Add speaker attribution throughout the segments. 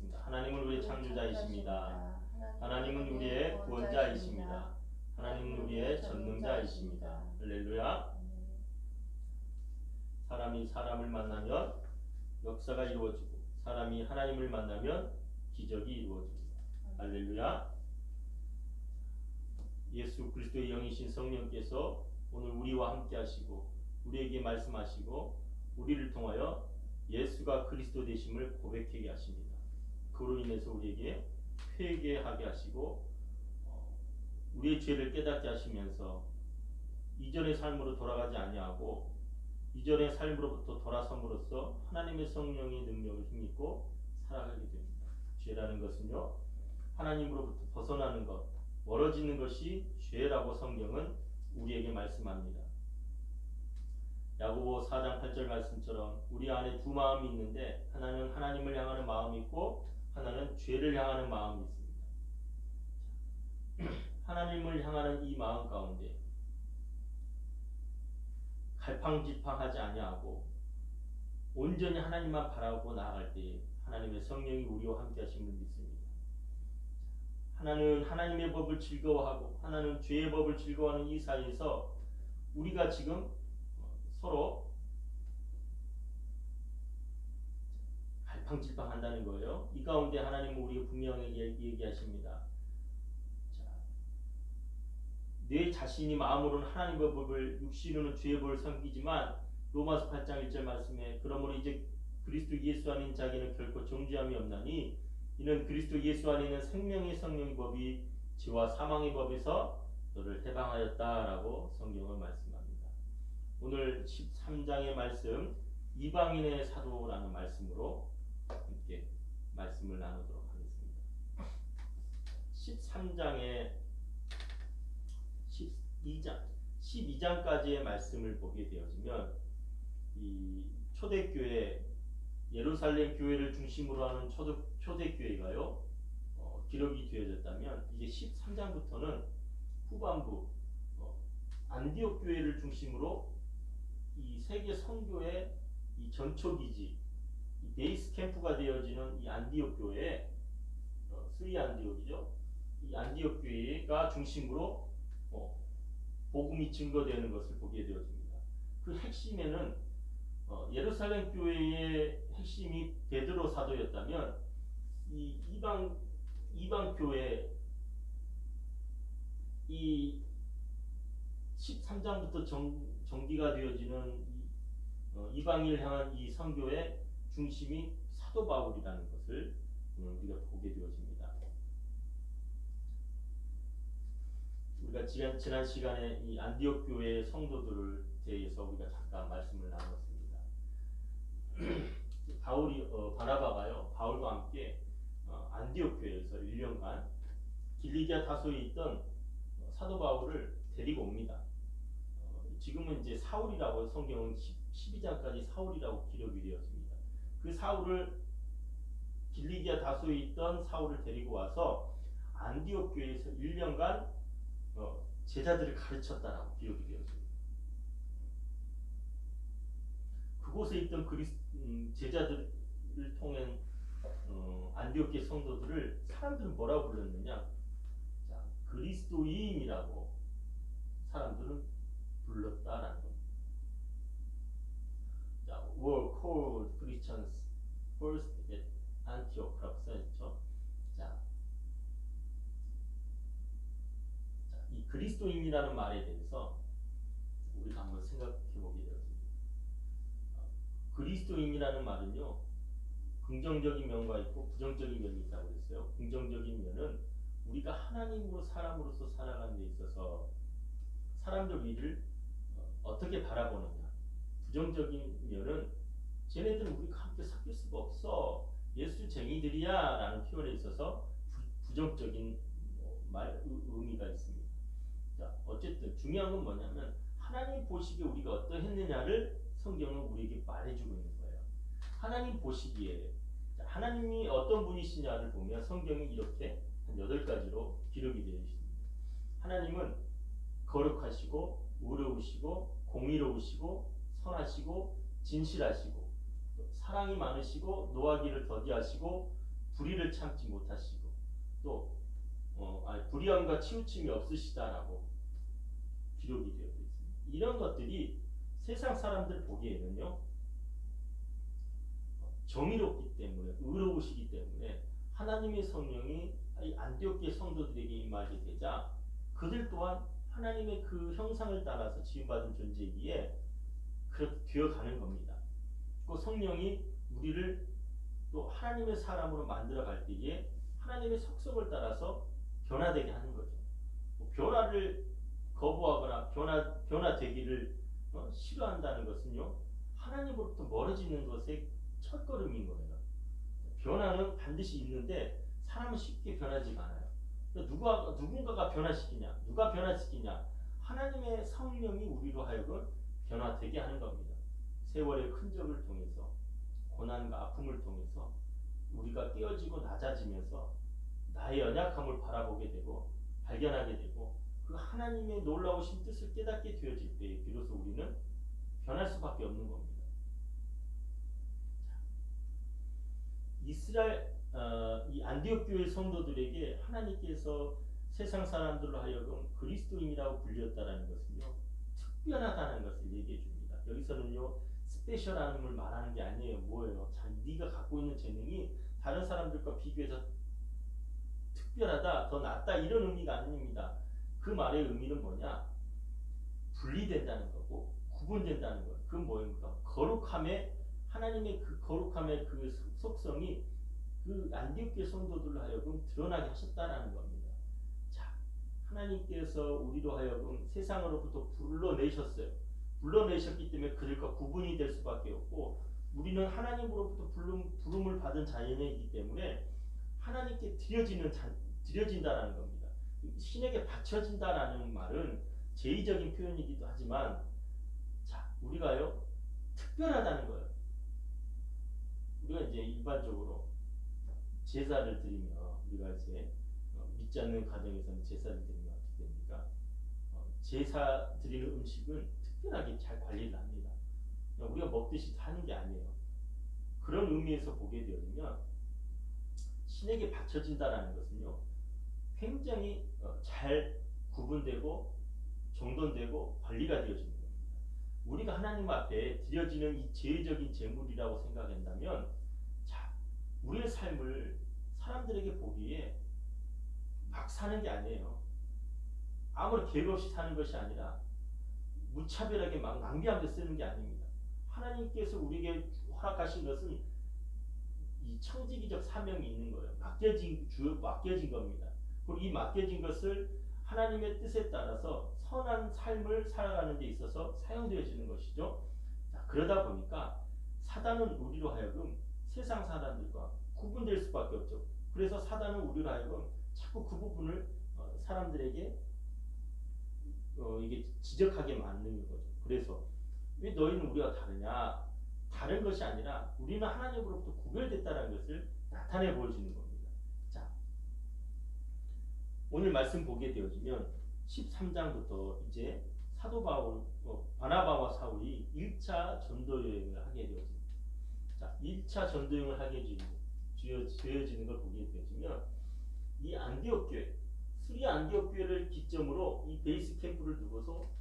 Speaker 1: 하겠습니다. 하나님은 우리의 창조자이십니다. 하나님은 우리의 구원자이십니다. 하나님은 우리의 전능자이십니다. 할렐루야. 사람이 사람을 만나면 역사가 이루어지고 사람이 하나님을 만나면 기적이 이루어집니다. 할렐루야. 예수 그리스도의 영이신 성령께서 오늘 우리와 함께 하시고 우리에게 말씀하시고 우리를 통하여 예수가 그리스도 되심을 고백하게 하십니다. 그로 인해서 우리에게 회개하게 하시고 우리의 죄를 깨닫게 하시면서 이전의 삶으로 돌아가지 아니하고 이전의 삶으로부터 돌아섬으로써 하나님의 성령의 능력을 힘입고 살아가게 됩니다. 죄라는 것은요, 하나님으로부터 벗어나는 것, 멀어지는 것이 죄라고 성경은 우리에게 말씀합니다. 야고보 4장 8절 말씀처럼 우리 안에 두 마음이 있는데 하나는 하나님을 향하는 마음이 있고 하나는 죄를 향하는 마음이 있습니다. 하나님을 향하는 이 마음 가운데 갈팡질팡하지 아니하고 온전히 하나님만 바라고 나아갈 때 하나님의 성령이 우리와 함께 하심을 믿습니다. 하나는 하나님의 법을 즐거워하고 하나는 죄의 법을 즐거워하는 이 사이에서 우리가 지금 서로 갈팡질팡한다는 거예요. 이 가운데 하나님은 우리가 분명하게 얘기하십니다. 내 자신이 마음으로는 하나님의 법을 육신으로는 죄의 법을 섬기지만 로마서 8장 1절 말씀에 그러므로 이제 그리스도 예수 안에 있는 자에게는 결코 정죄함이 없나니 이는 그리스도 예수 안에 있는 생명의 성령의 법이 죄와 사망의 법에서 너를 해방하였다라고 성경은 말씀합니다. 오늘 13장의 말씀 이방인의 사도라는 말씀으로 함께 말씀을 나누도록 하겠습니다. 13장의 12장까지의 말씀을 보게 되어지면 이 초대교회 예루살렘 교회를 중심으로 하는 초대교회가요 기록이 되어졌다면 이제 13장부터는 후반부 안디옥 교회를 중심으로 이 세계 선교의 이 전초기지 이 베이스 캠프가 되어지는 이 안디옥 교회 스리 안디옥이죠. 이 안디옥 교회가 중심으로 복음이 증거되는 것을 보게 되어집니다. 그 핵심에는 예루살렘 교회의 핵심이 베드로 사도였다면 이 이방 교회 이 13장부터 전기가 되어지는 이방인을 향한 이 선교의 중심이 사도 바울이라는 것을 우리가 보게 되어집니다. 우리가 지난 시간에 이 안디옥 교회의 성도들을 대해서 우리가 잠깐 말씀을 나눴습니다. 바나바가요 바울과 함께 안디옥 교회에서 1년간 길리기아 다소에 있던 사도 바울을 데리고 옵니다. 지금은 이제 사울이라고 성경은 12장까지 사울이라고 기록이 되었습니다. 그 사울을 길리기아 다소에 있던 사울을 데리고 와서 안디옥 교회에서 1년간 제자들을 가르쳤다라고 기록이 되었습니다. 그곳에 있던 제자들을 통한 안디옥의 성도들을 사람들은 뭐라고 불렀느냐? 자, 그리스도인이라고 사람들은 불렀다라는 겁니다. 자, were called Christians first at Antioch라고 써있죠. 이 그리스도인이라는 말에 대해서 우리가 한번 생각해 보게 되었습니다. 그리스도인이라는 말은요, 긍정적인 면과 있고 부정적인 면이 있다고 그랬어요. 긍정적인 면은 우리가 하나님으로 사람으로서 살아가는 데 있어서 사람들 우리를 어떻게 바라보느냐. 부정적인 면은 쟤네들은 우리가 함께 섞일 수가 없어. 예수쟁이들이야 라는 표현에 있어서 부정적인 의미가 있습니다. 자, 어쨌든 중요한 건 뭐냐면 하나님 보시기에 우리가 어떠했느냐를 성경은 우리에게 말해주고 있는 거예요. 하나님 보시기에 하나님이 어떤 분이시냐를 보면 성경이 이렇게 한 8가지로 기록이 되어 있습니다. 하나님은 거룩하시고 의로우시고 공의로우시고 선하시고 진실하시고 사랑이 많으시고 노하기를 더디하시고 불의를 참지 못하시고 또 불의함과 치우침이 없으시다라고 기록이 되어 있습니다. 이런 것들이 세상 사람들 보기에는요 정의롭기 때문에 의로우시기 때문에 하나님의 성령이 이 안디옥의 성도들에게 임하게 되자 그들 또한 하나님의 그 형상을 따라서 지음받은 존재이기에 그렇게 되어가는 겁니다. 그 성령이 우리를 또 하나님의 사람으로 만들어 갈 때에 하나님의 속성을 따라서 변화되게 하는 거죠. 변화를 거부하거나 변화되기를 싫어한다는 것은요 하나님으로부터 멀어지는 것의 첫걸음인 거예요. 변화는 반드시 있는데 사람은 쉽게 변하지가 않아요. 누군가가 변화시키냐? 누가 변화시키냐? 하나님의 성령이 우리로 하여금 변화되게 하는 겁니다. 세월의 흔적을 통해서 고난과 아픔을 통해서 우리가 깨어지고 낮아지면서 나의 연약함을 바라보게 되고 발견하게 되고 그 하나님의 놀라우신 뜻을 깨닫게 되어질 때에 비로소 우리는 변할 수밖에 없는 겁니다. 이스라엘 이 안디옥 교회 성도들에게 하나님께서 세상 사람들로 하여금 그리스도인이라고 불렸다라는 것은요 특별하다는 것을 얘기해 줍니다. 여기서는요 스페셜함을 말하는 게 아니에요. 뭐예요? 네가 갖고 있는 재능이 다른 사람들과 비교해서 특별하다, 더 낫다 이런 의미가 아닙니다. 그 말의 의미는 뭐냐? 분리된다는 거고 구분된다는 거예요. 그건 뭐입니까? 거룩함의 하나님의 그 거룩함의 그 속성이 그 안디옥 교회 성도들로 하여금 드러나게 하셨다라는 겁니다. 자, 하나님께서 우리로 하여금 세상으로부터 불러내셨어요. 불러내셨기 때문에 그들과 구분이 될 수밖에 없고 우리는 하나님으로부터 부름을 받은 자녀이기 때문에 하나님께 드려진다라는 겁니다. 신에게 바쳐진다라는 말은 제의적인 표현이기도 하지만 자, 우리가요 특별하다는 거예요. 우리가 이제 일반적으로 제사를 드리면 우리가 이제 믿지 않는 가정에서는 제사를 드리면 어떻게 됩니까? 제사 드리는 음식은 특별하게 잘 관리를 합니다. 우리가 먹듯이 하는 게 아니에요. 그런 의미에서 보게 되면 신에게 바쳐진다라는 것은요 굉장히 잘 구분되고 정돈되고 관리가 되어지는 겁니다. 우리가 하나님 앞에 드려지는 이 제의적인 제물이라고 생각한다면 자, 우리의 삶을 사람들에게 보기에 막 사는 게 아니에요. 아무런 계획 없이 사는 것이 아니라 무차별하게 막 낭비하면서 쓰는 게 아닙니다. 하나님께서 우리에게 허락하신 것은 이 청지기적 사명이 있는 거예요. 맡겨진 겁니다. 그리고 이 맡겨진 것을 하나님의 뜻에 따라서 선한 삶을 살아가는 데 있어서 사용되어지는 것이죠. 자, 그러다 보니까 사단은 우리로 하여금 세상 사람들과 구분될 수밖에 없죠. 그래서 사단은 우리로 하여금 자꾸 그 부분을 사람들에게 이게 지적하게 만드는 거죠. 그래서 왜 너희는 우리와 다르냐? 다른 것이 아니라 우리는 하나님으로부터 구별됐다는 것을 나타내 보여주는 겁니다. 자, 오늘 말씀 보게 되어지면 13장부터 이제 사도 바울, 바나바와 사울이 1차 전도 여행을 하게 되어집니다. 자, 1차 전도 여행을 하게 되어지는 걸 보게 되어지면 이 안디옥 교회, 수리 안디옥 교회를 기점으로 이 베이스 캠프를 두고서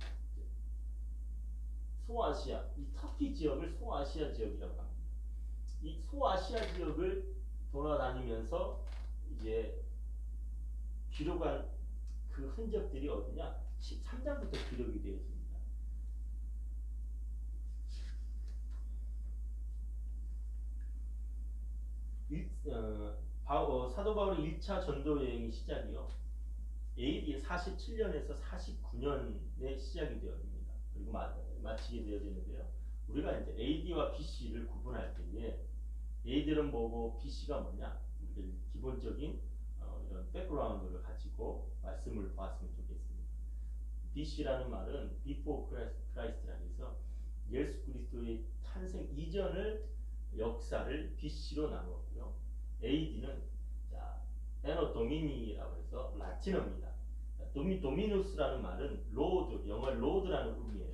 Speaker 1: 소아시아, 이 터키 지역을 소아시아 지역이라고 합니다. 이 소아시아 지역을 돌아다니면서 이제 기록한 그 흔적들이 어디냐? 13장부터 기록이 되어집니다. 사도 바울의 1차 전도 여행의 시작이요. AD 47년에서 49년에 시작이 되어집니다. 그리고 마치게 되어지는데요. 우리가 이제 AD와 BC를 구분할 때에 AD는 뭐고 BC가 뭐냐? 우리가 기본적인 이런 백그라운드를 가지고 말씀을 보았으면 좋겠습니다. BC라는 말은 Before Christ라고 해서 예수 그리스도의 탄생 이전을 역사를 BC로 나누었고요. AD는 에노 도미니라고 해서 라틴어입니다. 도미누스라는 말은 로드, 영어 로드라는 의미예요.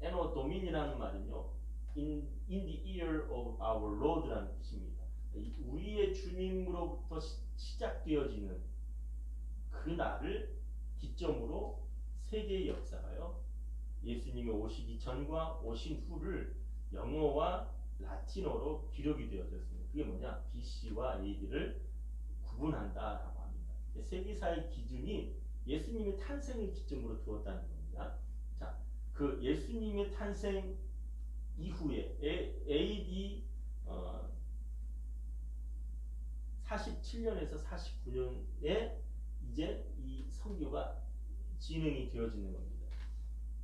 Speaker 1: 에노 도미니라는 말은요, in the year of our Lord라는 뜻입니다. 우리의 주님의 예수님으로부터 시작되어지는 그 날을 기점으로 세계의 역사가요. 예수님이 오시기 전과 오신 후를 영어와 라틴어로 기록이 되어졌습니다. 그게 뭐냐? BC와 AD를 구분한다라고 합니다. 세계사의 기준이 예수님의 탄생을 기점으로 두었다는 겁니다. 자, 그 예수님의 탄생 이후에 AD 47년에서 49년에 이제 이 선교가 진행이 되어지는 겁니다.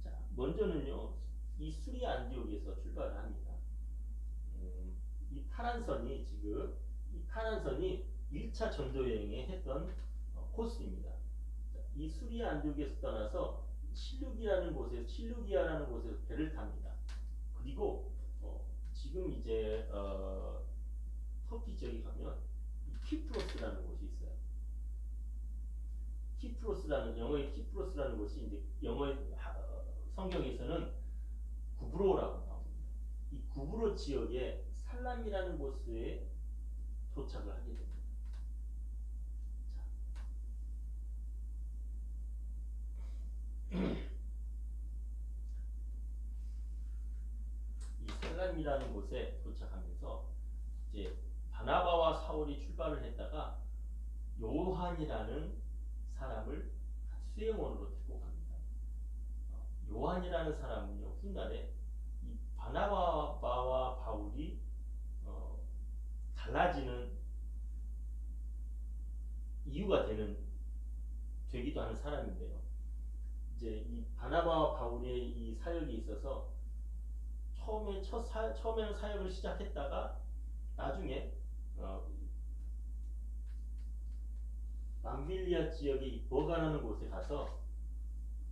Speaker 1: 자, 먼저는요, 이 수리 안디옥에서 출발을 합니다. 이 파란 선이 1차 전도 여행에 했던 코스입니다. 자, 이 수리 안디옥에서 떠나서 실루기아라는 곳에서 배를 탑니다. 그리고 지금 이제 터키 지역에 가면 키프로스라는 곳이 있어요. 영어의 키프로스라는 곳이 이제 영어의 성경에서는 구브로라고 나옵니다. 이 구브로 지역에 살람이라는 곳에 도착을 하게 됩니다. 이 살람이라는 곳에 도착하면서 이제 바나바와 사울이 출발을 했다가 요한이라는 사람을 수행원으로 데리고 갑니다. 요한이라는 사람은요, 훗날에 이 바나바와 바울이 달라지는 이유가 되기도 하는 사람인데요. 이제 이 바나바와 바울의 이 사역이 있어서 처음에는 사역을 시작했다가 나중에 밤빌리아 지역의 버가라는 곳에 가서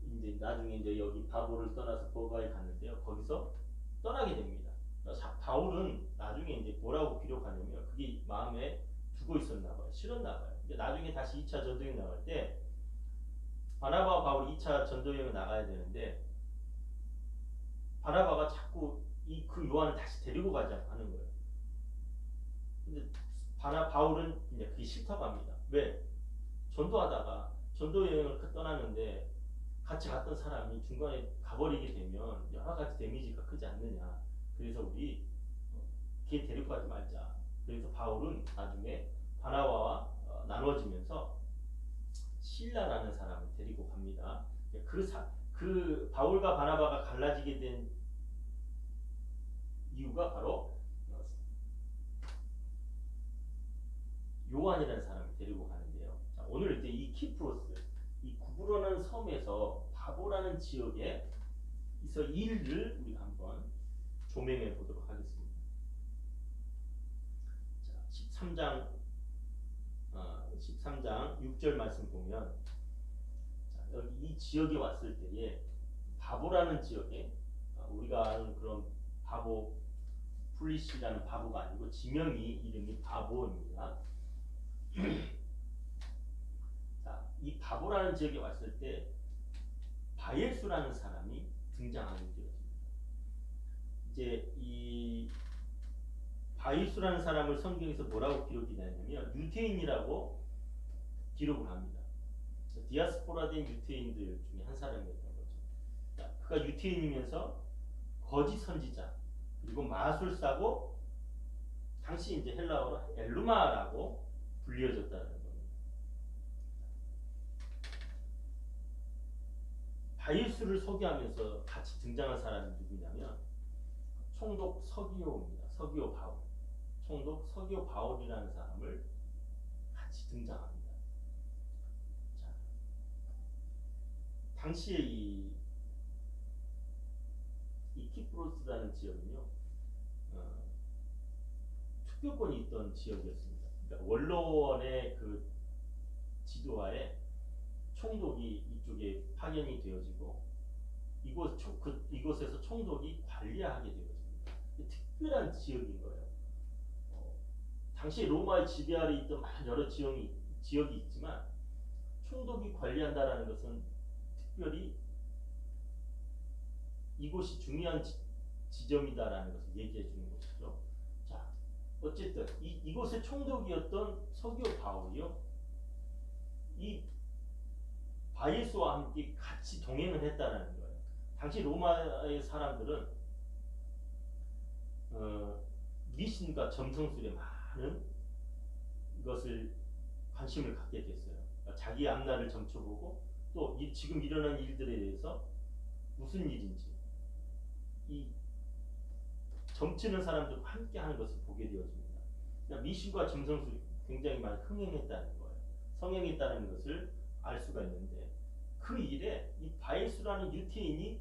Speaker 1: 이제 나중에 이제 여기 바보를 떠나서 버가에 갔는데요. 거기서 떠나게 됩니다. 바울은 나중에 이제 뭐라고 기록하냐면 그게 마음에 두고 있었나 봐요. 싫었나 봐요. 나중에 다시 2차 전도여행 나갈 때 바나바와 바울이 2차 전도여행을 나가야 되는데 바나바가 자꾸 그 요한을 다시 데리고 가지 않는 거예요. 근데 바울은 이제 그게 싫다고 합니다. 왜? 전도하다가 전도여행을 떠나는데 같이 갔던 사람이 중간에 가버리게 되면 여러 가지 데미지가 크지 않느냐. 그래서 우리 걔 데리고 가지 말자. 그래서 바울은 나중에 바나바와 나눠지면서 실라라는 사람을 데리고 갑니다. 그 바울과 바나바가 갈라지게 된 이유가 바로 요한이라는 사람을 데리고 가는데요. 자, 오늘 이제 이 키프로스, 이 구브로라는 섬에서 바보라는 지역에서 일을 우리가 한번 조명해 보도록 하겠습니다. 자, 13장 6절 말씀 보면, 자, 여기 이 지역에 왔을 때에 바보라는 지역에 우리가 아는 그런 바보 플리시라는 바보가 아니고 지명이 이름이 바보입니다. 자, 이 바보라는 지역에 왔을 때 바예수라는 사람이 등장하게 되었습니다. 이제 이 바예수라는 사람을 성경에서 뭐라고 기록이 되냐면 유태인이라고 기록을 합니다. 디아스포라된 유태인들 중에 한 사람이었던 거죠. 자, 그가 유태인이면서 거짓 선지자 그리고 마술사고 당시 이제 헬라어로 엘루마라고 불리어졌다는 겁니다. 바예수를 소개하면서 같이 등장한 사람이 누구냐면 총독 서기오입니다. 서기오 바울. 총독 서기오 바울이라는 사람을 같이 등장합니다. 자, 당시에 이 키프로스라는 지역은요, 투표권이 있던 지역이었습니다. 그러니까 원로원의 그 지도하에 총독이 이쪽에 파견이 되어지고 이곳에서 총독이 관리하게 되어집니다. 특별한 지역인 거예요. 당시 로마의 지배 아래 있던 여러 지역이 있지만 총독이 관리한다라는 것은 특별히 이곳이 중요한 지점이다라는 것을 얘기해 주는 것이죠. 자, 어쨌든 이곳의 총독이었던 서기오 바울이요. 이 바예수와 함께 같이 동행을 했다라는 거예요. 당시 로마의 사람들은 미신과 점성술에 많은 것을 관심을 갖게 됐어요. 그러니까 자기 앞날을 점쳐보고 또 지금 일어난 일들에 대해서 무슨 일인지 이 점치는 사람들과 함께 하는 것을 보게 되어집니다. 그러니까 미신과 점성술이 굉장히 많이 흥행했다는 거예요. 성행했다는 것을 알 수가 있는데 그 일에 이 바예수라는 유태인이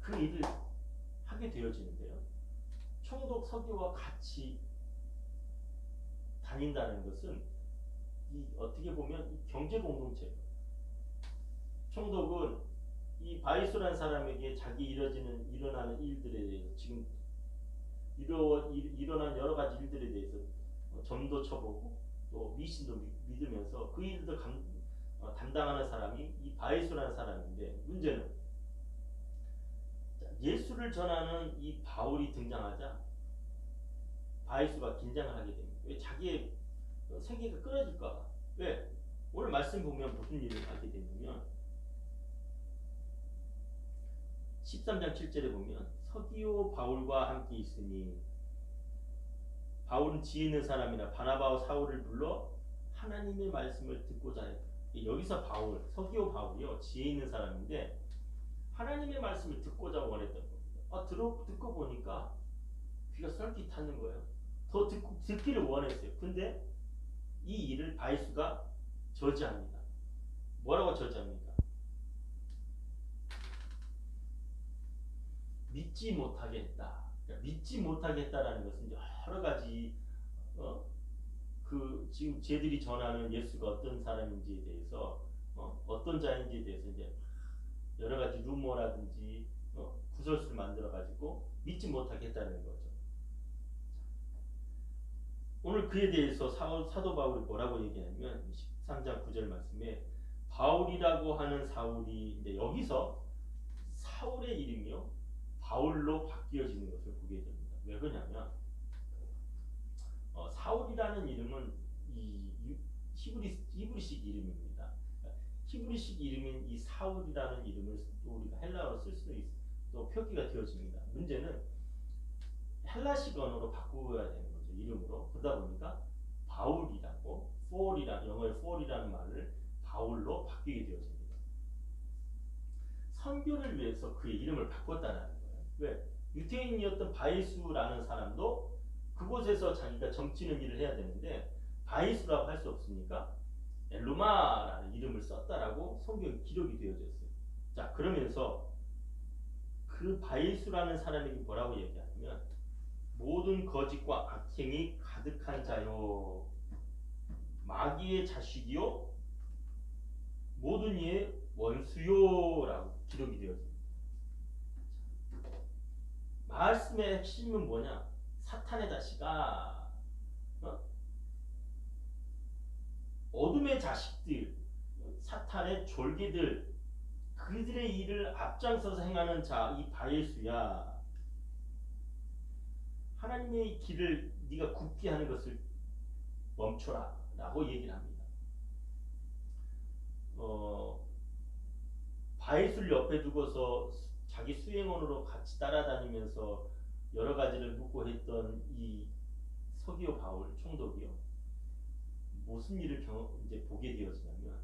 Speaker 1: 그 일을 하게 되어지는데요. 총독 서기와 같이 다닌다는 것은 어떻게 보면 이 경제 공동체예요. 총독은 이 바예수라는 사람에게 자기 일어나는 일들에 대해서 지금 일어난 여러 가지 일들에 대해서 점도 쳐보고 또 미신도 믿으면서 그 일들 담당하는 사람이 이 바예수라는 사람인데 문제는 예수를 전하는 이 바울이 등장하자 바예수가 긴장을 하게 됩니다. 왜? 자기의 세계가 끊어질까 봐. 왜? 오늘 말씀 보면 무슨 일을 하게 되냐면 13장 7절에 보면 서기오 바울과 함께 있으니 바울은 지혜 있는 사람이나 바나바와 사울을 불러 하나님의 말씀을 듣고자 했다. 여기서 바울, 서기오 바울이요 지혜 있는 사람인데 하나님의 말씀을 듣고자 원했던 겁니다. 듣고 보니까 귀가 썰깃하는 거예요. 더 듣기를 원했어요. 근데 이 일을 바예수가 저지합니다. 뭐라고 저지합니까? 믿지 못하게 했다. 그러니까 믿지 못하게 했다라는 것은 여러 가지 지금 쟤들이 전하는 예수가 어떤 사람인지에 대해서 어떤 자인지에 대해서 이제 여러 가지 루머라든지 구설수를 만들어 가지고 믿지 못하게 했다는 거죠. 오늘 그에 대해서 사도 바울이 뭐라고 얘기하냐면 13장 9절 말씀에 바울이라고 하는 사울이 이제 여기서 사울의 이름이요 바울로 바뀌어지는 것을 보게 됩니다. 왜 그러냐면 사울이라는 이름은 이 히브리식 이름입니다. 히브리식 이름인 이 사울이라는 이름을 또 우리가 헬라어로 쓸 수도 또 표기가 되어집니다. 문제는 헬라식 언어로 바꾸어야 되는 거죠. 이름으로. 그러다 보니까 바울이라고 영어의 fall이라는 말을 바울로 바뀌게 되어집니다. 선교를 위해서 그의 이름을 바꿨다는 거예요. 왜? 유태인이었던 바예수라는 사람도 그곳에서 자기가 점치는 일을 해야 되는데 바예수라고 할 수 없으니까 엘루마라는 이름을 썼다라고 성경에 기록이 되어졌어요. 자, 그러면서 그 바예수라는 사람에게 뭐라고 얘기하냐면 모든 거짓과 악행이 가득한 자요 마귀의 자식이요 모든 이의 원수요라고 기록이 되어집니다. 말씀의 핵심은 뭐냐? 사탄의 자식아, 어둠의 자식들, 사탄의 졸개들, 그들의 일을 앞장서서 행하는 자, 이 바예수야. 하나님의 길을 네가 굽게 하는 것을 멈춰라 라고 얘기를 합니다. 바예수를 옆에 두고서 자기 수행원으로 같이 따라다니면서 여러 가지를 묻고 했던 이 서기오 바울 총독이요. 무슨 일을 이제 보게 되어지냐면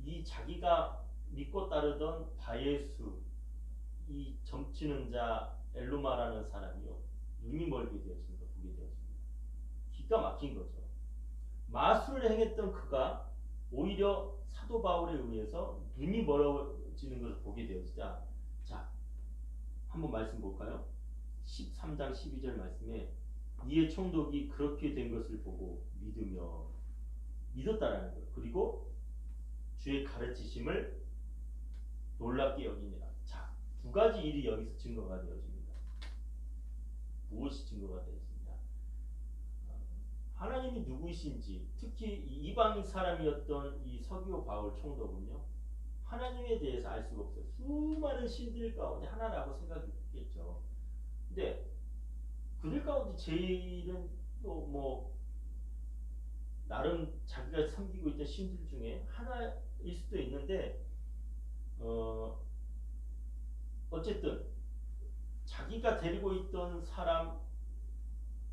Speaker 1: 이 자기가 믿고 따르던 바예수 이 점치는 자 엘루마라는 사람이요. 눈이 멀게 되어지는 걸 보게 되었습니다. 기가 막힌 거죠. 마술을 행했던 그가 오히려 사도 바울에 의해서 눈이 멀어지는 것을 보게 되어지자 자 한번 말씀 볼까요? 13장 12절 말씀에 이에 총독이 그렇게 된 것을 보고 믿었다라는 거예요. 그리고 주의 가르치심을 놀랍게 여기니라. 자, 두 가지 일이 여기서 증거가 되어집니다. 무엇이 증거가 되었느냐? 하나님이 누구이신지, 특히 이방 사람이었던 이 서기오 바울 총독은요, 하나님에 대해서 알 수가 없어요. 수많은 신들 가운데 하나라고 생각했겠죠. 근데 그들 가운데 제일은 또 뭐 나름 자기가 섬기고 있던 신들 중에 하나일 수도 있는데 어쨌든 자기가 데리고 있던 사람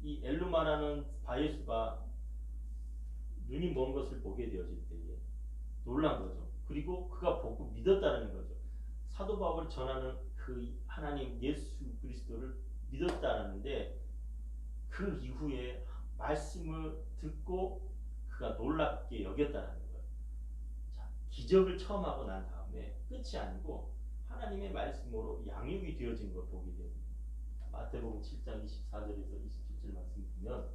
Speaker 1: 이 엘루마라는 바예수가 눈이 먼 것을 보게 되어질 때에 놀란 거죠. 그리고 그가 보고 믿었다는 거죠. 사도 바울이 전하는 그 하나님 예수 그리스도를 믿었다는데 그 이후에 말씀을 듣고 그가 놀랍게 여겼다는 거예요. 자, 기적을 처음 하고 난 다음에 끝이 아니고 하나님의 말씀으로 양육이 되어진 걸 보게 됩니다. 마태복음 7장 24절에서 27절 말씀 보면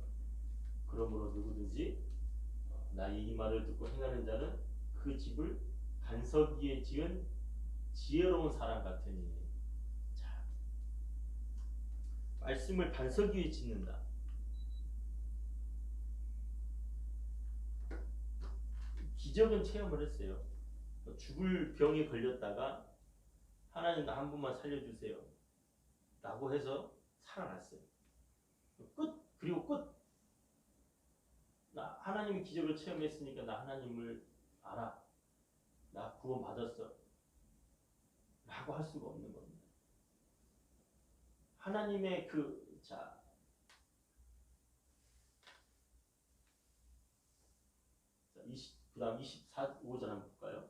Speaker 1: 그러므로 누구든지 나의 이 말을 듣고 행하는 자는 그 집을 반석 위에 지은 지혜로운 사람 같으니. 자, 말씀을 반석 위에 짓는다. 기적은 체험을 했어요. 죽을 병에 걸렸다가 하나님 나 한 분만 살려주세요 라고 해서 살아났어요. 끝. 그리고 끝. 나 하나님의 기적을 체험했으니까 나 하나님을 알아. 나 구원 받았어 라고 할 수가 없는 겁니다. 하나님의 그 다음 25절 한번 볼까요?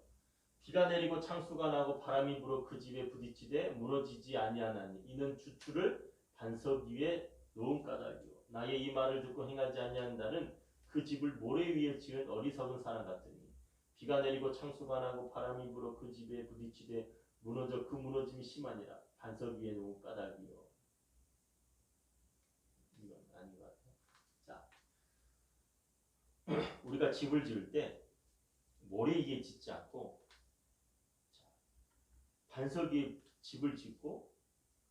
Speaker 1: 비가 내리고 창수가 나고 바람이 불어 그 집에 부딪히되 무너지지 아니하나니 이는 주추를 반석 위에 놓은 까닭이요 나의 이 말을 듣고 행하지 아니한다는 그 집을 모래 위에 지은 어리석은 사람 같으니 비가 내리고 창수가 나고 바람이 불어 그 집에 부딪히되 무너져 그 무너짐이 심하니라 반석 위에 놓은 까닭이요. 이건 아닌 것 같아요. 자, 우리가 집을 지을 때 모래 위에 짓지 않고 반석 위에 집을 짓고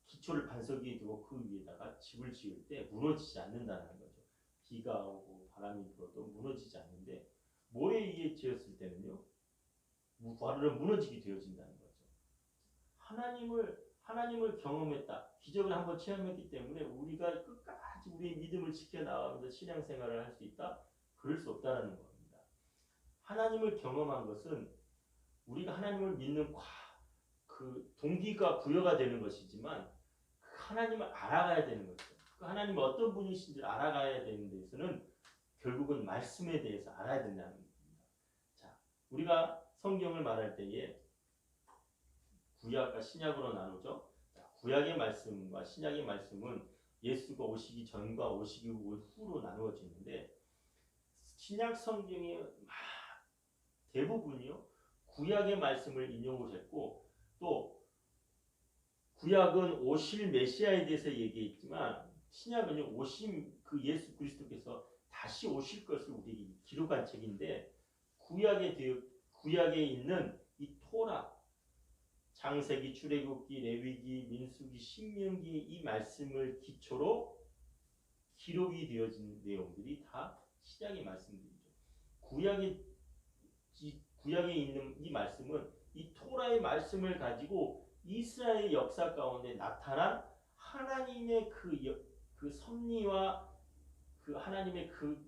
Speaker 1: 기초를 반석 위에 두고 그 위에다가 집을 지을 때 무너지지 않는다는 거죠. 비가 오고 바람이 불어도 무너지지 않는데 모래 위에 지었을 때는요 바로는 무너지게 되어진다는 거죠. 하나님을 경험했다. 기적을 한번 체험했기 때문에 우리가 끝까지 우리의 믿음을 지켜나가면서 신앙생활을 할 수 있다? 그럴 수 없다는 겁니다. 하나님을 경험한 것은 우리가 하나님을 믿는 그 동기가 부여가 되는 것이지만 그 하나님을 알아가야 되는 거죠. 그 하나님이 어떤 분이신지를 알아가야 되는 데서는 결국은 말씀에 대해서 알아야 된다는 겁니다. 자, 우리가 성경을 말할 때에 구약과 신약으로 나누죠. 자, 구약의 말씀과 신약의 말씀은 예수가 오시기 전과 오시기 후로 나누어지는데 신약 성경의 대부분이요 구약의 말씀을 인용을 했고 또 구약은 오실 메시아에 대해서 얘기했지만 신약은요 오신 그 예수 그리스도께서 다시 오실 것을 우리에게 기록한 책인데 구약에 있는 이 토라 창세기, 출애굽기, 레위기, 민수기, 신명기 이 말씀을 기초로 기록이 되어진 내용들이 다 신약의 말씀들이죠. 구약에 있는 이 말씀은 이 토라의 말씀을 가지고 이스라엘 역사 가운데 나타난 하나님의 그 섭리와 그 하나님의 그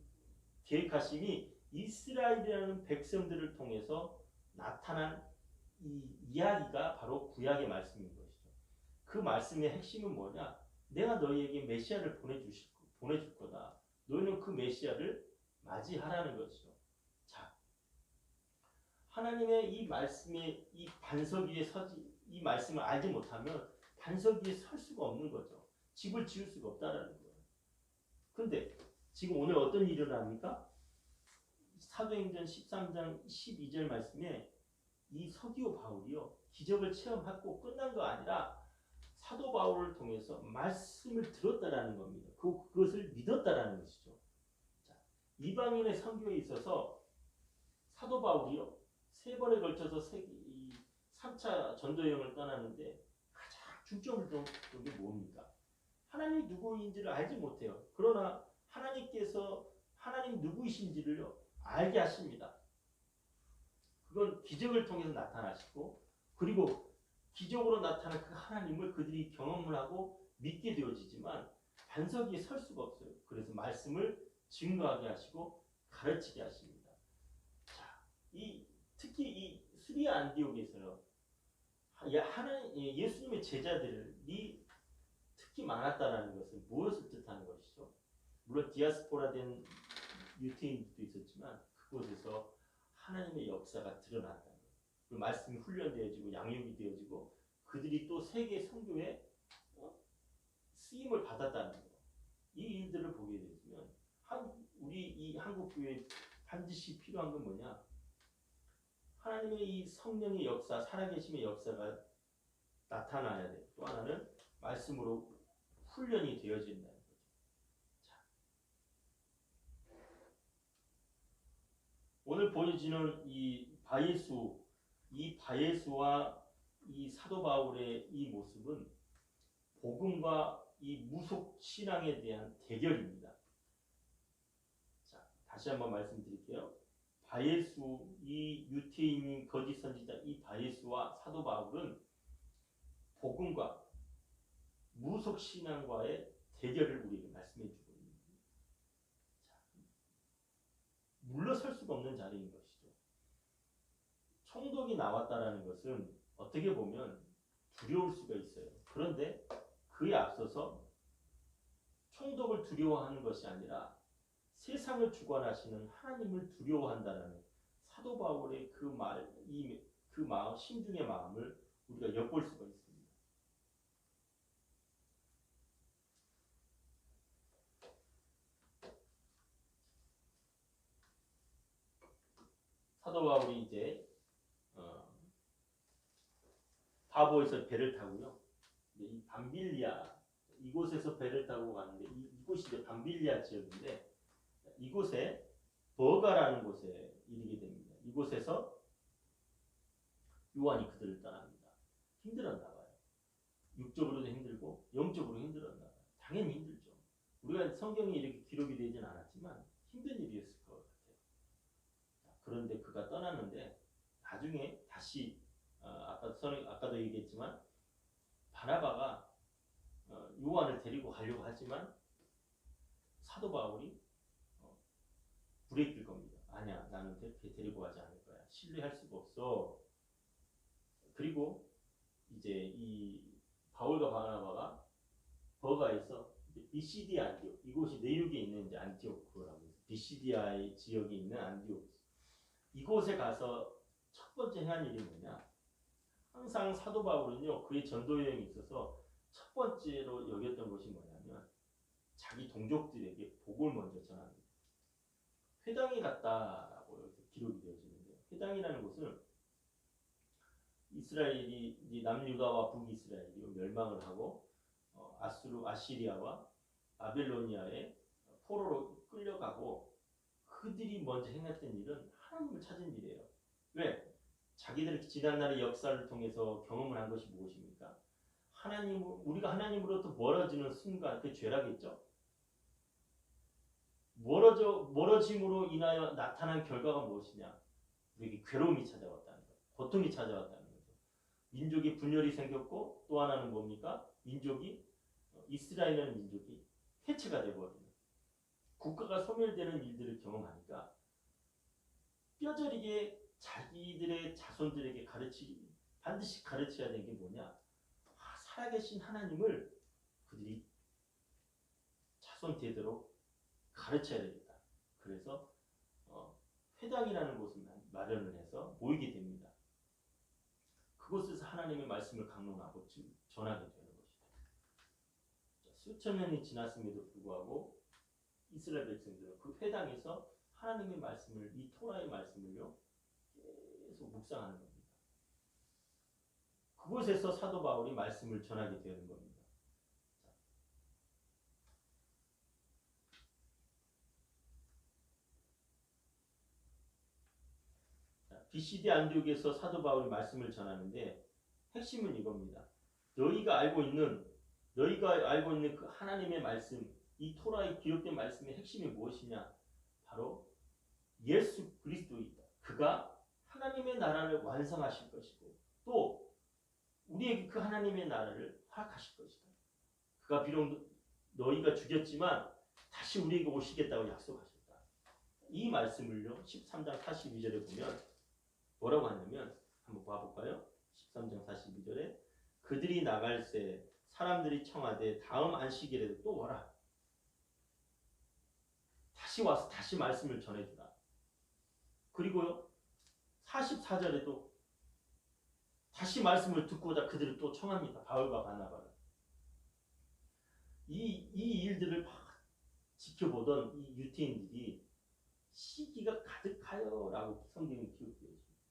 Speaker 1: 계획하심이 이스라엘이라는 백성들을 통해서 나타난 이 이야기가 바로 구약의 말씀인 것이죠. 그 말씀의 핵심은 뭐냐? 내가 너희에게 메시아를 보내줄 거다. 너희는 그 메시아를 맞이하라는 것이죠. 자, 하나님의 이 말씀의 이 반석 위에 이 말씀을 알지 못하면 반석 위에 설 수가 없는 거죠. 집을 지을 수가 없다라는 거예요. 근데 지금 오늘 어떤 일이 일어납니까? 사도행전 13장 12절 말씀에 이 서기오 바울이요 기적을 체험하고 끝난 거 아니라 사도 바울을 통해서 말씀을 들었다라는 겁니다. 그것을 믿었다라는 것이죠. 자, 이방인의 선교에 있어서 사도 바울이요 3번에 걸쳐서 3차 전도여행을 떠나는데 가장 중점을 둔 게 뭡니까? 하나님이 누구인지를 알지 못해요. 그러나 하나님께서 하나님 누구이신지를 알게 하십니다. 그건 기적을 통해서 나타나시고 그리고 기적으로 나타난 그 하나님을 그들이 경험을 하고 믿게 되어지지만 반석이 설 수가 없어요. 그래서 말씀을 증거하게 하시고 가르치게 하십니다. 자, 특히 이 수리아 안디옥에서요. 예수님의 제자들이 특히 많았다라는 것은 무엇을 뜻하는 것이죠? 물론 디아스포라된 유태인들도 있었지만 그곳에서 하나님의 역사가 드러났다는 거예요. 그 말씀이 훈련되어지고 양육이 되어지고 그들이 또 세계 선교에 쓰임을 받았다는 거예요. 이 일들을 보게 되면 우리 이 한국 교회에 반드시 필요한 건 뭐냐? 하나님의 이 성령의 역사, 살아계심의 역사가 나타나야 돼. 또 하나는 말씀으로 훈련이 되어진다는 거죠. 자, 오늘 보여지는 이 바예수와 이 사도 바울의 이 모습은 복음과 이 무속 신앙에 대한 대결입니다. 자, 다시 한번 말씀드릴게요. 바예수, 이 유태인인 거짓 선지자 이 바예수와 사도 바울은 복음과 무속 신앙과의 대결을 우리에게 말씀해 주고 있는 겁니다. 자, 물러설 수가 없는 자리인 것이죠. 총독이 나왔다라는 것은 어떻게 보면 두려울 수가 있어요. 그런데 그에 앞서서 총독을 두려워하는 것이 아니라 세상을 주관하시는 하나님을 두려워한다라는 사도 바울의 그 마음, 심중의 마음을 우리가 엿볼 수가 있습니다. 사도 바울이 이제 바보에서 배를 타고요. 이 밤빌리아 이곳에서 배를 타고 가는데 이곳이 이제 밤빌리아 지역인데 이곳에 버가라는 곳에 이르게 됩니다. 이곳에서 요한이 그들을 떠납니다. 힘들었나 봐요. 육적으로도 힘들고 영적으로 힘들었나 봐요. 당연히 힘들죠. 우리가 성경에 이렇게 기록이 되진 않았지만 힘든 일이었을 것 같아요. 그런데 그가 떠났는데 나중에 다시 아까도 얘기했지만 바나바가 요한을 데리고 가려고 하지만 사도 바울이 불에 낄 겁니다. 아니야, 나는 데리고 가지 않을 거야. 신뢰할 수가 없어. 그리고 이제 이 바울과 바나바가 버가에서 비시디아 안디옥, 이곳이 내륙에 있는 이제 안티오크라고 해서 비시디아의 지역에 있는 안디옥, 이곳에 가서 첫 번째 행한 일이 뭐냐? 항상 사도 바울은요, 그의 전도 여행에 있어서 첫 번째로 여겼던 것이 뭐냐면 자기 동족들에게 복을 먼저 전합니다. 회당에 갔다라고 여기서 기록이 되어지는데요. 회당이라는 곳은 이스라엘이 남유다와 북이스라엘이 멸망을 하고 아시리아와 바벨로니아의 포로로 끌려가고 그들이 먼저 행했던 일은 하나님을 찾은 일이에요. 왜? 자기들의 지난날의 역사를 통해서 경험을 한 것이 무엇입니까? 우리가 하나님으로부터 멀어지는 순간 그 죄라겠죠? 멀어짐으로 인하여 나타난 결과가 무엇이냐? 우리에게 괴로움이 찾아왔다는 것, 고통이 찾아왔다는 거죠. 민족이 분열이 생겼고 또 하나는 뭡니까? 이스라엘이라는 민족이 해체가 되어버리는 국가가 소멸되는 일들을 경험하니까 뼈저리게 자기들의 자손들에게 반드시 가르쳐야 되는 게 뭐냐? 살아계신 하나님을 그들이 자손 대대로 가르쳐야 되겠다. 그래서 회당이라는 곳을 마련을 해서 모이게 됩니다. 그곳에서 하나님의 말씀을 강론하고 전하게 되는 것이다. 수천 년이 지났음에도 불구하고 이스라엘 백성들은 그 회당에서 하나님의 말씀을, 이 토라의 말씀을요 계속 묵상하는 겁니다. 그곳에서 사도 바울이 말씀을 전하게 되는 겁니다. BCD 안디옥에서 사도 바울이 말씀을 전하는데 핵심은 이겁니다. 너희가 알고 있는 그 하나님의 말씀, 이 토라에 기록된 말씀의 핵심이 무엇이냐? 바로 예수 그리스도이다. 그가 하나님의 나라를 완성하실 것이고 또 우리에게 그 하나님의 나라를 허락하실 것이다. 그가 비록 너희가 죽였지만 다시 우리에게 오시겠다고 약속하셨다. 이 말씀을요 13장 42절에 보면 뭐라고 하냐면 한번 봐볼까요? 13장 42절에 그들이 나갈새 사람들이 청하되 다음 안식일에도 또 와라. 다시 와서 다시 말씀을 전해주라. 그리고요 44절에도 다시 말씀을 듣고자 그들을 또 청합니다. 바울과 바나바를. 이 일들을 막 지켜보던 이 유태인들이 시기가 가득하여 라고 성경에 기록되어 있습니다.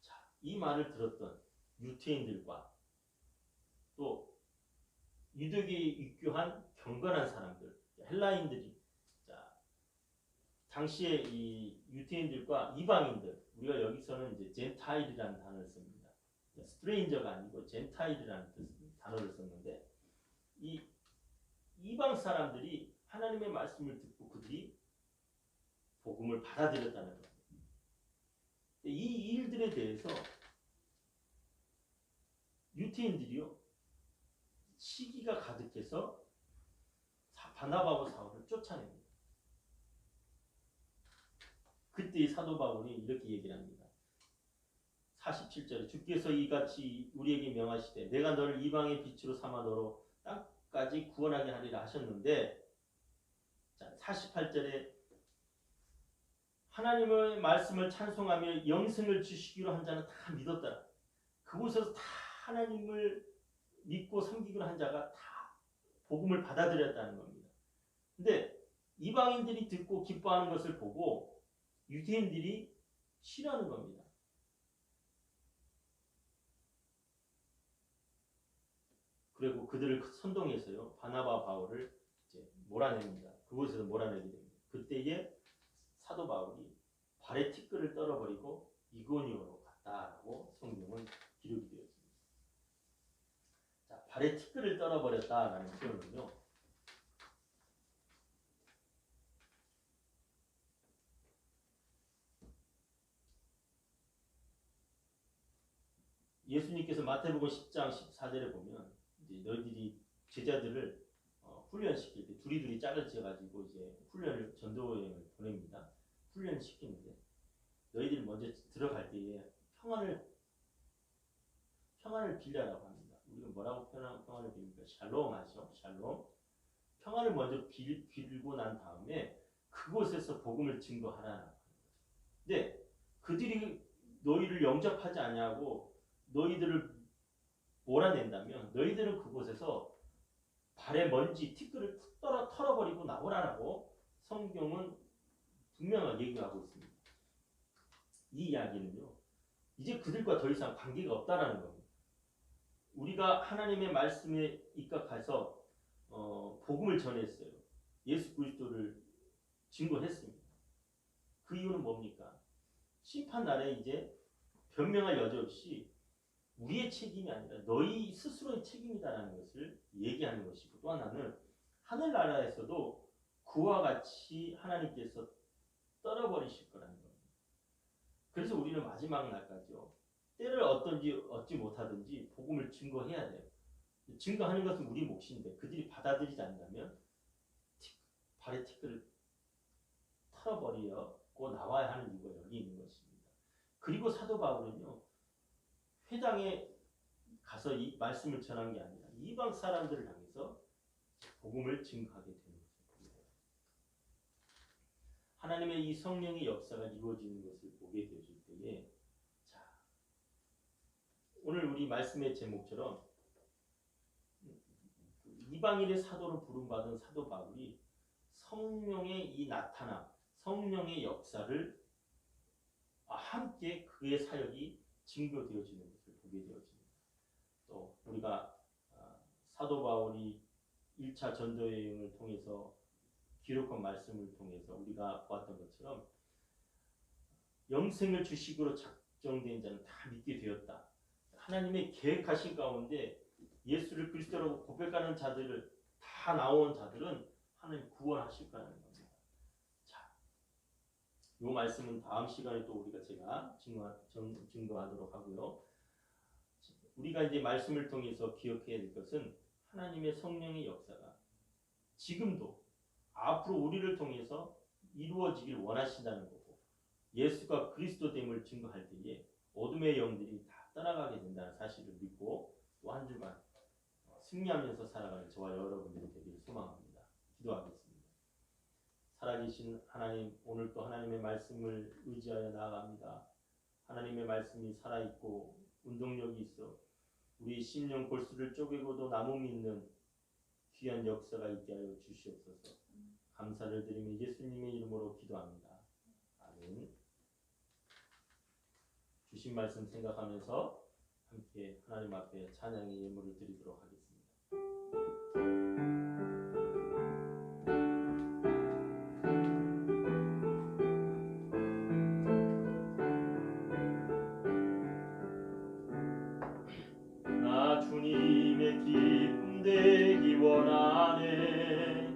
Speaker 1: 자, 이 말을 들었던 유태인들과 또 유대교에 입교한 경건한 사람들, 헬라인들이, 자, 당시에 이 유태인들과 이방인들, 우리가 여기서는 이제 젠타일이라는 단어를 씁니다. 스트레인저가 아니고 젠타일이라는 단어를 썼는데 이 이방 사람들이 하나님의 말씀을 듣고 그들이 복음을 받아들였다는 겁니다. 이 일들에 대해서 유태인들이요 시기가 가득해서 바나바와 사울을 쫓아냅니다. 그때 이 사도 바울이 이렇게 얘기를 합니다. 47절에 주께서 이같이 우리에게 명하시되 내가 너를 이방의 빛으로 삼아 너로 땅까지 구원하게 하리라 하셨는데, 자 48절에 하나님의 말씀을 찬송하며 영생을 주시기로 한 자는 다 믿었다. 그곳에서 다 하나님을 믿고 섬기기로 한 자가 다 복음을 받아들였다는 겁니다. 근데 이방인들이 듣고 기뻐하는 것을 보고 유대인들이 싫어하는 겁니다. 그리고 그들을 선동해서요 바나바 바울을 이제 몰아냅니다. 그곳에서 몰아내게 됩니다. 그때에 사도 바울이 발에 티끌을 떨어버리고 이고니오로 갔다라고 성경은 기록이 되어 있습니다. 자, 발에 티끌을 떨어버렸다라는 표현은요. 예수님께서 마태복음 10장 14절에 보면 이제 너희들이 제자들을 훈련시킬 때 두리두리 짝을 지어가지고 이제 훈련을 전도여행을 보냅니다. 훈련시키는데 너희들이 먼저 들어갈 때에 평안을 빌려라고 합니다. 우리가 뭐라고 평안을 빌립니까? 샬롬 하죠. 샬롬. 평안을 먼저 빌고 난 다음에 그곳에서 복음을 증거하라는 거죠. 근데 그들이 너희를 영접하지 않냐고 너희들을 몰아낸다면 너희들은 그곳에서 발에 먼지 티끌을 툭 털어버리고 나오라라고 성경은 분명하게 얘기하고 있습니다. 이 이야기는요 이제 그들과 더 이상 관계가 없다라는 겁니다. 우리가 하나님의 말씀에 입각해서 복음을 전했어요. 예수 그리스도를 증거했습니다. 그 이유는 뭡니까? 심판 날에 이제 변명할 여지 없이 우리의 책임이 아니라 너희 스스로의 책임이다라는 것을 얘기하는 것이고, 또 하나는 하늘나라에서도 그와 같이 하나님께서 떨어버리실 거라는 겁니다. 그래서 우리는 마지막 날까지요 때를 얻지 못하든지 복음을 증거해야 돼요. 증거하는 것은 우리 몫인데 그들이 받아들이지 않는다면 발에 티끌을 털어버리고 나와야 하는 이유가 여기 있는 것입니다. 그리고 사도 바울은요 회당에 가서 이 말씀을 전한 게 아니라 이방 사람들을 향해서 복음을 증거하게 되는 것입니다. 하나님의 이 성령의 역사가 이루어지는 것을 보게 되실 때에, 자, 오늘 우리 말씀의 제목처럼 이방인의 사도로 부름받은 사도 바울이 성령의 이 나타남, 성령의 역사를 함께 그의 사역이 증거되어지는 것을 보게 되어집니다. 또 우리가 사도 바울이 1차 전도여행을 통해서 기록한 말씀을 통해서 우리가 보았던 것처럼 영생을 주식으로 작정된 자는 다 믿게 되었다. 하나님의 계획하신 가운데 예수를 그리스도라고 고백하는 자들을 다 나온 자들은 하나님 구원하실 거라는 겁니다. 자, 이 말씀은 다음 시간에 또 제가 증거하도록 하고요. 우리가 이제 말씀을 통해서 기억해야 될 것은 하나님의 성령의 역사가 지금도 앞으로 우리를 통해서 이루어지길 원하신다는 거고, 예수가 그리스도됨을 증거할 때에 어둠의 영들이 다 떠나가게 된다는 사실을 믿고 또 한 주간 승리하면서 살아가는 저와 여러분들이 되기를 소망합니다. 기도하겠습니다. 살아계신 하나님, 오늘 또 하나님의 말씀을 의지하여 나아갑니다. 하나님의 말씀이 살아있고 운동력이 있어 우리 심령 골수를 쪼개고도 나무 믿는 귀한 역사가 있게 하여 주시옵소서. 감사를 드리며 예수님의 이름으로 기도합니다. 아멘. 주신 말씀 생각하면서 함께 하나님 앞에 찬양의 예물을 드리도록 하겠습니다. 나 주님의 기쁨 되기 원하네.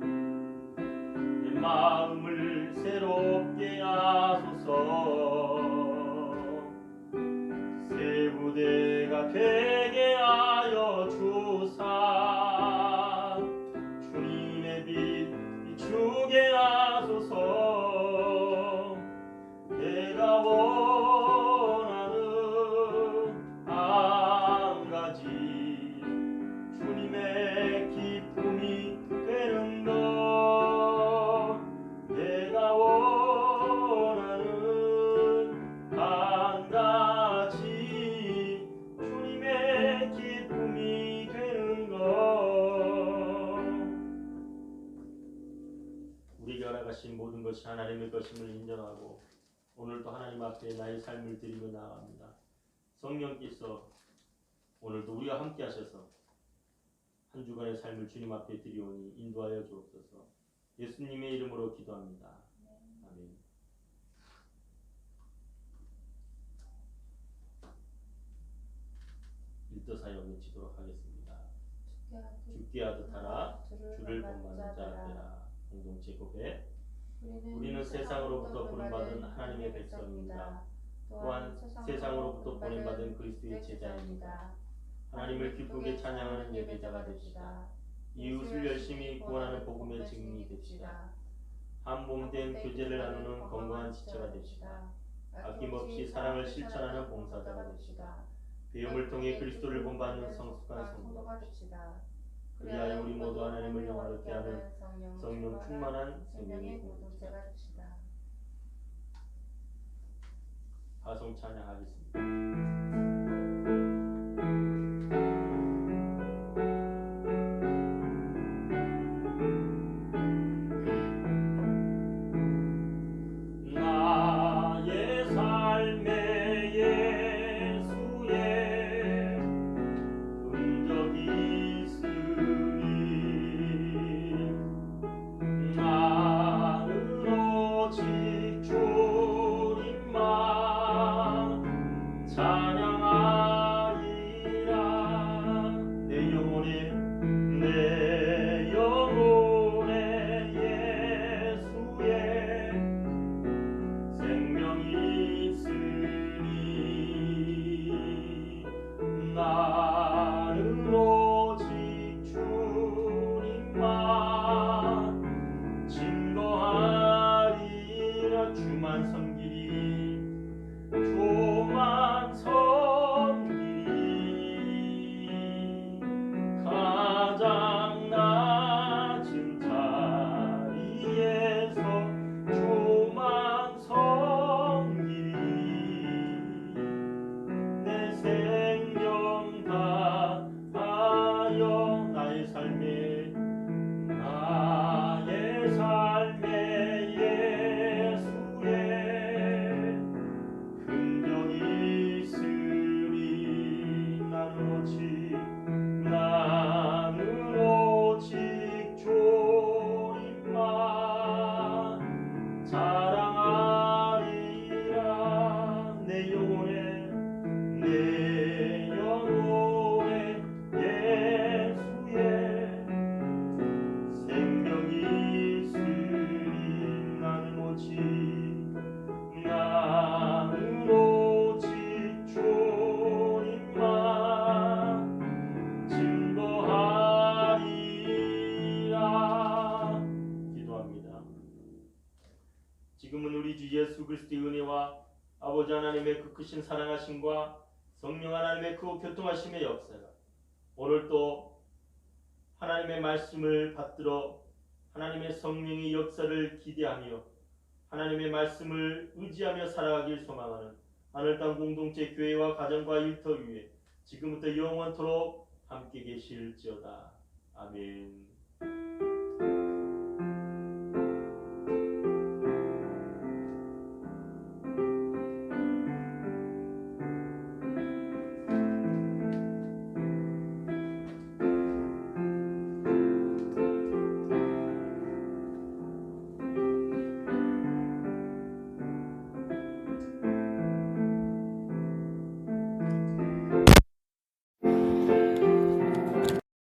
Speaker 1: 내 마음을 새롭게 하소서. 새 부대가 되게 하여 주사. 주님의 빛 비추게 하소서. 내가 원하는 한 가지, 주님의 기쁨이 되는 것. 내가 원하는 한 가지, 주님의 기쁨이 되는 것. 우리에게 허락하신 모든 것이 하나님의 것임을 인정하고 오늘도 하나님 앞에 나의 삶을 드리며 나아갑니다. 성령께서 오늘도 우리와 함께 하셔서 한 주간의 삶을 주님 앞에 드리오니 인도하여 주옵소서. 예수님의 이름으로 기도합니다. 아멘. 일도사역 외치도록 하겠습니다. 죽게 하듯 하라. 주를 본받는 자라. 공동체 고백. 우리는 세상으로부터 부름받은 하나님의 백성입니다. 또한 세상으로부터 보냄받은 그리스도의 제자입니다. 하나님을 기쁘게 찬양하는 예배자가 됩시다. 이웃을 열심히 구원하는 복음의 증인이 됩시다. 한 몸 된 교제를 나누는 건강한 지체가 됩시다. 아낌없이 사랑을 실천하는 봉사자가 됩시다. 배움을 통해 그리스도를 본받는 성숙한 성도가 됩시다. 그리하여 우리 모두 하나님을 영화롭게 하는 성령 충만한 생명의 공동체가 됩시다. 가송 찬양하겠습니다. 찬양 지금은 우리 주 예수 그리스도의 은혜와 아버지 하나님의 그 크신 사랑하심과 성령 하나님의 그 교통하심의 역사가 오늘 또 하나님의 말씀을 받들어 하나님의 성령의 역사를 기대하며 하나님의 말씀을 의지하며 살아가길 소망하는 하늘 땅 공동체 교회와 가정과 일터 위에 지금부터 영원토록 함께 계실지어다. 아멘.